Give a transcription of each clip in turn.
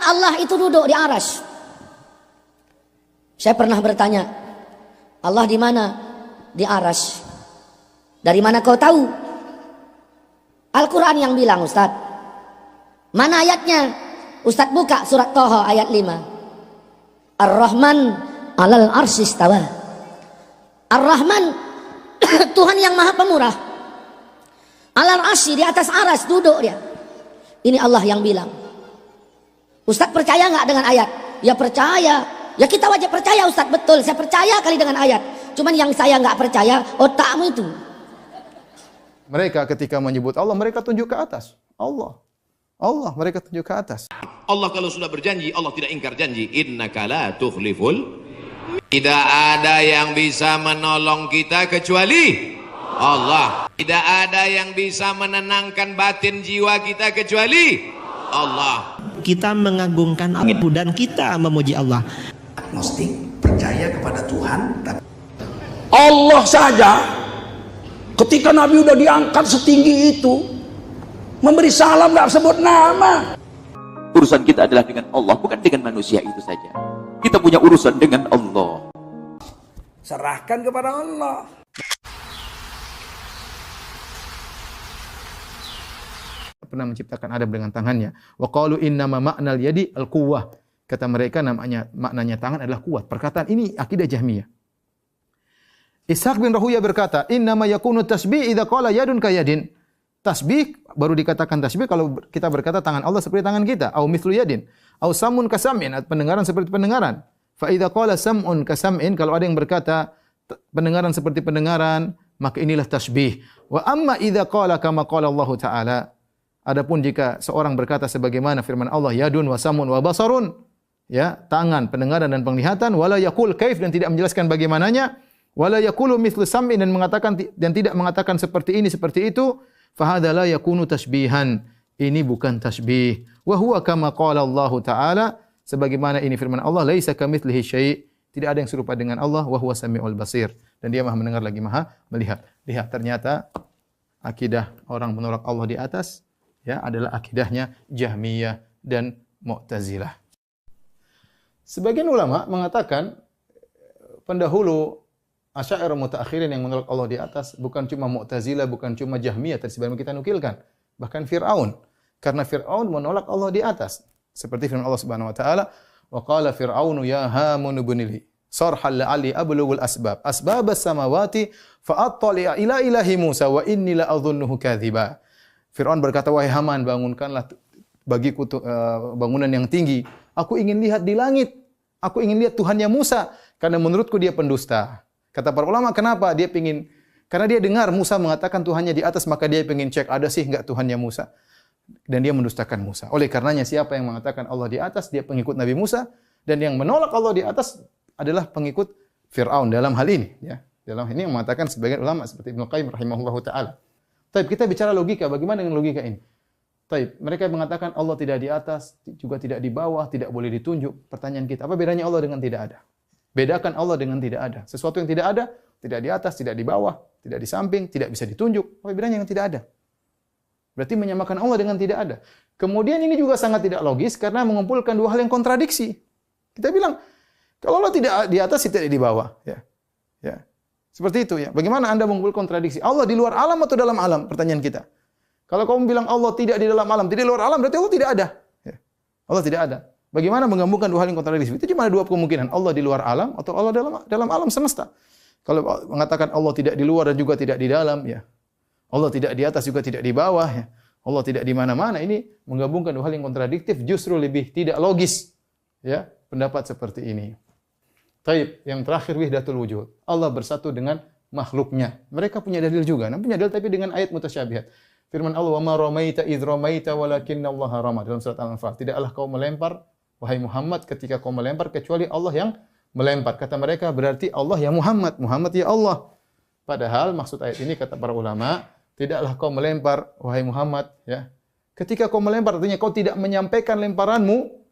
Allah itu duduk di arasy. Saya pernah bertanya, Allah di mana? Di arasy. Dari mana kau tahu? Al-Quran yang bilang, Ustaz. Mana ayatnya? Ustaz buka surat Thaha ayat 5. Ar-Rahman alal arsy istawa. Ar-Rahman Tuhan yang Maha Pemurah. Alal arsy, di atas aras duduk dia. Ini Allah yang bilang. Ustaz percaya nggak dengan ayat? Ya percaya. Ya kita wajib percaya Ustaz, betul. Saya percaya kali dengan ayat. Cuman yang saya nggak percaya otakmu itu. Mereka ketika menyebut Allah, mereka tunjuk ke atas. Allah, mereka tunjuk ke atas. Allah kalau sudah berjanji, Allah tidak ingkar janji. Innaka la tukhliful. Tidak ada yang bisa menolong kita kecuali Allah. Tidak ada yang bisa menenangkan batin jiwa kita kecuali Allah. Kita mengagungkan Allah dan kita memuji Allah. Agnostik, percaya kepada Tuhan. Allah saja ketika Nabi udah diangkat setinggi itu, memberi salam gak sebut nama. Urusan kita adalah dengan Allah, bukan dengan manusia itu saja. Kita punya urusan dengan Allah. Serahkan kepada Allah. Pernah menciptakan Adam dengan tangannya. Wa qalu innama ma'nal yadi al-quwwah. Kata mereka maknanya tangan adalah kuat. Perkataan ini akidah Jahmiyah. Ishaq bin Rahuya berkata, innama yakunu tasbih idza qala yadun kayadin. Tasbih baru dikatakan tasbih kalau kita berkata tangan Allah seperti tangan kita, au mithlu yadin, au samun kasam'in, pendengaran seperti pendengaran. Fa idza qala sam'un kasam'in, kalau ada yang berkata pendengaran seperti pendengaran, maka inilah tasbih. Wa amma idza qala kama qala Allah Ta'ala, adapun jika seorang berkata sebagaimana firman Allah, yadun wa samun wa basarun, ya, tangan, pendengaran dan penglihatan, wala yaqul kaif, dan tidak menjelaskan bagaimananya, wala yaqulu mithlu sam'in, dan mengatakan dan tidak mengatakan seperti ini seperti itu, fa hadza la yakunu tashbihan, ini bukan tasbih. Wa huwa kama qala Allah Ta'ala, sebagaimana ini firman Allah, laisa kamitslihi syai', tidak ada yang serupa dengan Allah, wa huwa samiul basir, dan dia Maha mendengar lagi Maha melihat. Lihat, ternyata akidah orang menolak Allah di atas, ya, adalah akidahnya Jahmiyah dan Mu'tazilah. Sebagian ulama mengatakan pendahulu Asy'ariyah mutaakhirin yang menolak Allah di atas bukan cuma Mu'tazilah, bukan cuma Jahmiyah tadi sebagaimana kita nukilkan, bahkan Fir'aun. Karena Fir'aun menolak Allah di atas. Seperti firman Allah Subhanahu wa taala, wa qala fir'aunu ya hamun ibn li sarhal la'ali ablughul asbabas samawati fa attali'a ila ilahi Musa wa inni la adhunnuhu kadziba. Fir'aun berkata, wahai Haman, bangunkanlah bagiku bangunan yang tinggi. Aku ingin lihat di langit. Aku ingin lihat Tuhannya Musa, karena menurutku dia pendusta. Kata para ulama, kenapa? Karena dia dengar Musa mengatakan Tuhannya di atas, maka dia ingin cek ada sih enggak Tuhannya Musa. Dan dia mendustakan Musa. Oleh karenanya siapa yang mengatakan Allah di atas, dia pengikut Nabi Musa, dan yang menolak Allah di atas adalah pengikut Fir'aun dalam hal ini, ya. Dalam ini yang mengatakan sebagian ulama seperti Ibnu Qayyim rahimahullahu taala. Tapi kita bicara logika, bagaimana dengan logika ini? Taib, mereka mengatakan Allah tidak di atas, juga tidak di bawah, tidak boleh ditunjuk. Pertanyaan kita, apa bedanya Allah dengan tidak ada? Bedakan Allah dengan tidak ada. Sesuatu yang tidak ada, tidak di atas, tidak di bawah, tidak di samping, tidak bisa ditunjuk. Apa bedanya dengan tidak ada? Berarti menyamakan Allah dengan tidak ada. Kemudian ini juga sangat tidak logis karena mengumpulkan dua hal yang kontradiksi. Kita bilang, kalau Allah tidak di atas, tidak di bawah. Ya. Seperti itu, ya. Bagaimana Anda mengumpulkan kontradiksi? Allah di luar alam atau dalam alam? Pertanyaan kita. Kalau kamu bilang Allah tidak di dalam alam, tidak di luar alam, berarti Allah tidak ada. Ya. Allah tidak ada. Bagaimana menggabungkan dua hal yang kontradiksi? Itu cuma ada dua kemungkinan. Allah di luar alam atau Allah dalam alam semesta. Kalau mengatakan Allah tidak di luar dan juga tidak di dalam, ya. Allah tidak di atas juga tidak di bawah, ya. Allah tidak di mana-mana. Ini menggabungkan dua hal yang kontradiktif, justru lebih tidak logis. Ya, pendapat seperti ini. Taib, yang terakhir wahdatul wujud. Allah bersatu dengan makhluknya. Mereka punya dalil juga. Punya dalil tapi dengan ayat mutasyabihat. Firman Allah, "Wa ma ramaita idz ramaita walakinnallaha rama." Dalam surat Al-Anfal. Tidaklah kau melempar, wahai Muhammad, ketika kau melempar kecuali Allah yang melempar. Kata mereka, berarti Allah ya Muhammad, Muhammad ya Allah. Padahal maksud ayat ini kata para ulama, tidaklah kau melempar, wahai Muhammad, ya. Ketika kau melempar, artinya kau tidak menyampaikan lemparanmu.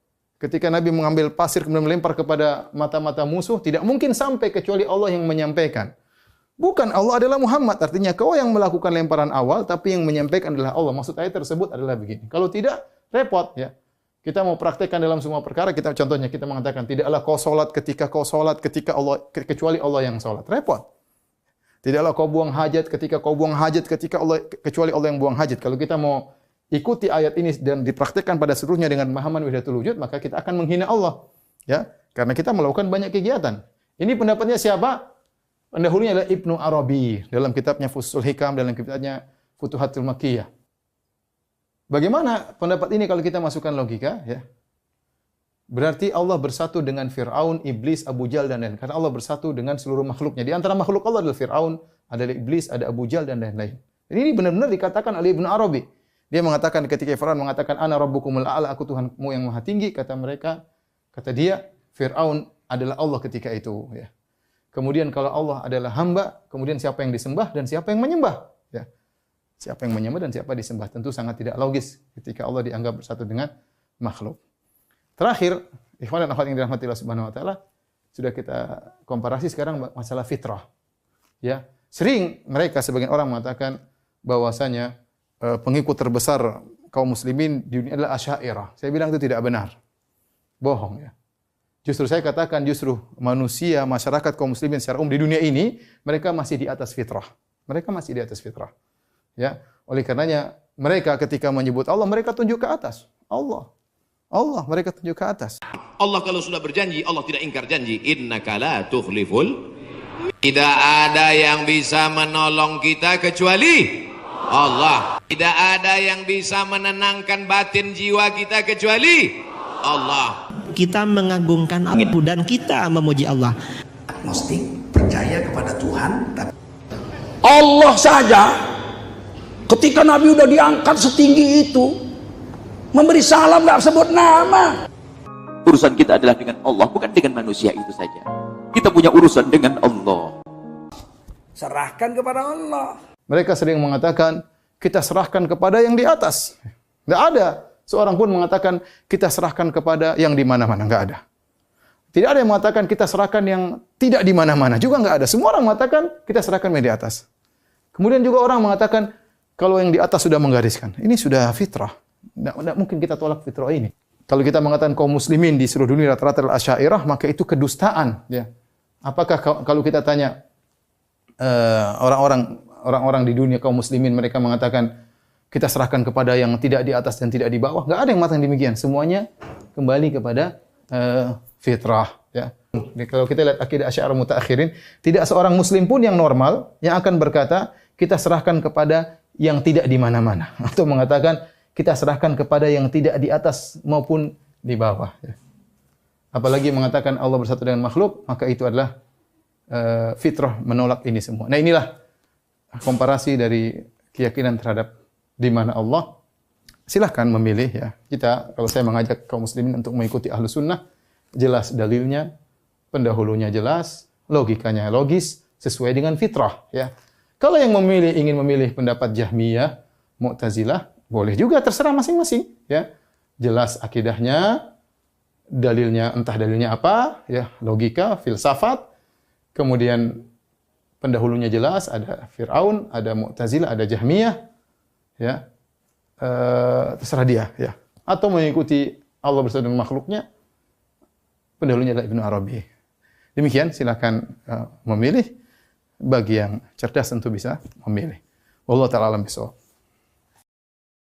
Ketika Nabi mengambil pasir kemudian melempar kepada mata-mata musuh, tidak mungkin sampai kecuali Allah yang menyampaikan. Bukan, Allah adalah Muhammad, artinya kau yang melakukan lemparan awal, tapi yang menyampaikan adalah Allah. Maksud ayat tersebut adalah begini. Kalau tidak, repot, ya. Kita mau praktekkan dalam semua perkara, contohnya kita mengatakan tidaklah kau salat ketika Allah kecuali Allah yang salat. Repot. Tidaklah kau buang hajat ketika kecuali Allah yang buang hajat. Kalau kita mau ikuti ayat ini dan dipraktekkan pada seluruhnya dengan pemahaman wahdatul wujud, maka kita akan menghina Allah. Ya, karena kita melakukan banyak kegiatan. Ini pendapatnya siapa? Pendahulunya adalah Ibnu Arabi dalam kitabnya Fusul Hikam, dalam kitabnya Futuhatul Makkiyah. Bagaimana pendapat ini kalau kita masukkan logika? Ya. Berarti Allah bersatu dengan Fir'aun, Iblis, Abu Jahal dan lain-lain. Karena Allah bersatu dengan seluruh makhluknya. Di antara makhluk Allah adalah Fir'aun, ada Iblis, ada Abu Jahal dan lain-lain. Ini benar-benar dikatakan oleh Ibnu Arabi. Dia mengatakan ketika Fir'aun mengatakan ana rabbukumul a'la, aku Tuhanmu yang maha tinggi, kata dia Fir'aun adalah Allah ketika itu, ya. Kemudian kalau Allah adalah hamba, kemudian siapa yang disembah dan siapa yang menyembah, ya. Siapa yang menyembah dan siapa disembah, tentu sangat tidak logis ketika Allah dianggap bersatu dengan makhluk. Terakhir, ikhwan dan akhwat yang dirahmati Allah Subhanahu wa taala, sudah kita komparasi sekarang masalah fitrah. Ya, sering mereka sebagian orang mengatakan bahwasanya pengikut terbesar kaum muslimin di dunia adalah Asy'ariyah. Saya bilang itu tidak benar. Bohong, ya. Justru saya katakan manusia, masyarakat kaum muslimin secara umum di dunia ini mereka masih di atas fitrah. Mereka masih di atas fitrah. Ya, oleh karenanya mereka ketika menyebut Allah mereka tunjuk ke atas. Allah mereka tunjuk ke atas. Allah kalau sudah berjanji, Allah tidak ingkar janji. Innaka la tukhliful. Tidak ada yang bisa menolong kita kecuali Allah. Tidak ada yang bisa menenangkan batin jiwa kita kecuali Allah. Kita mengagungkan Allah dan kita memuji Allah. Agnostik, percaya kepada Tuhan, tapi Allah saja ketika Nabi udah diangkat setinggi itu memberi salam nggak sebut nama. Urusan kita adalah dengan Allah, bukan dengan manusia itu saja. Kita punya urusan dengan Allah. serahkan kepada Allah. Mereka sering mengatakan kita serahkan kepada yang di atas. Tidak ada seorang pun mengatakan kita serahkan kepada yang di mana-mana, enggak ada. Tidak ada yang mengatakan kita serahkan yang tidak di mana-mana, juga enggak ada. Semua orang mengatakan kita serahkan yang di atas. Kemudian juga orang mengatakan kalau yang di atas sudah menggariskan, ini sudah fitrah. Tidak mungkin kita tolak fitrah ini. Kalau kita mengatakan kaum muslimin di seluruh dunia rata-rata adalah Asy'ariyah, maka itu kedustaan. Ya. Apakah kalau kita tanya orang-orang di dunia kaum muslimin, mereka mengatakan kita serahkan kepada yang tidak di atas dan tidak di bawah? Enggak ada yang mengatakan demikian. Semuanya kembali kepada fitrah. Ya. Jadi, kalau kita lihat akidah Asy'ariyah mutaakhirin, tidak seorang muslim pun yang normal yang akan berkata kita serahkan kepada yang tidak di mana-mana, atau mengatakan kita serahkan kepada yang tidak di atas maupun di bawah. Ya. Apalagi mengatakan Allah bersatu dengan makhluk, maka itu adalah fitrah menolak ini semua. Nah, inilah komparasi dari keyakinan terhadap di mana Allah. Silahkan memilih, ya. Kita, kalau saya mengajak kaum muslimin untuk mengikuti Ahlus Sunnah, jelas dalilnya, pendahulunya jelas, logikanya logis, sesuai dengan fitrah. Ya. Kalau yang ingin memilih pendapat Jahmiyah, Mu'tazilah, boleh juga, terserah masing-masing. Ya. Jelas akidahnya, dalilnya, entah dalilnya apa, ya, logika, filsafat, kemudian pendahulunya jelas, ada Fir'aun, ada Mu'tazilah, ada Jahmiyah, ya. Terserah dia, ya. Atau mengikuti Allah bersama dengan makhluknya, pendahulunya adalah Ibnu Arabi. Demikian, silakan memilih. Bagi yang cerdas tentu bisa memilih. Wallahu ta'ala alam bisawab.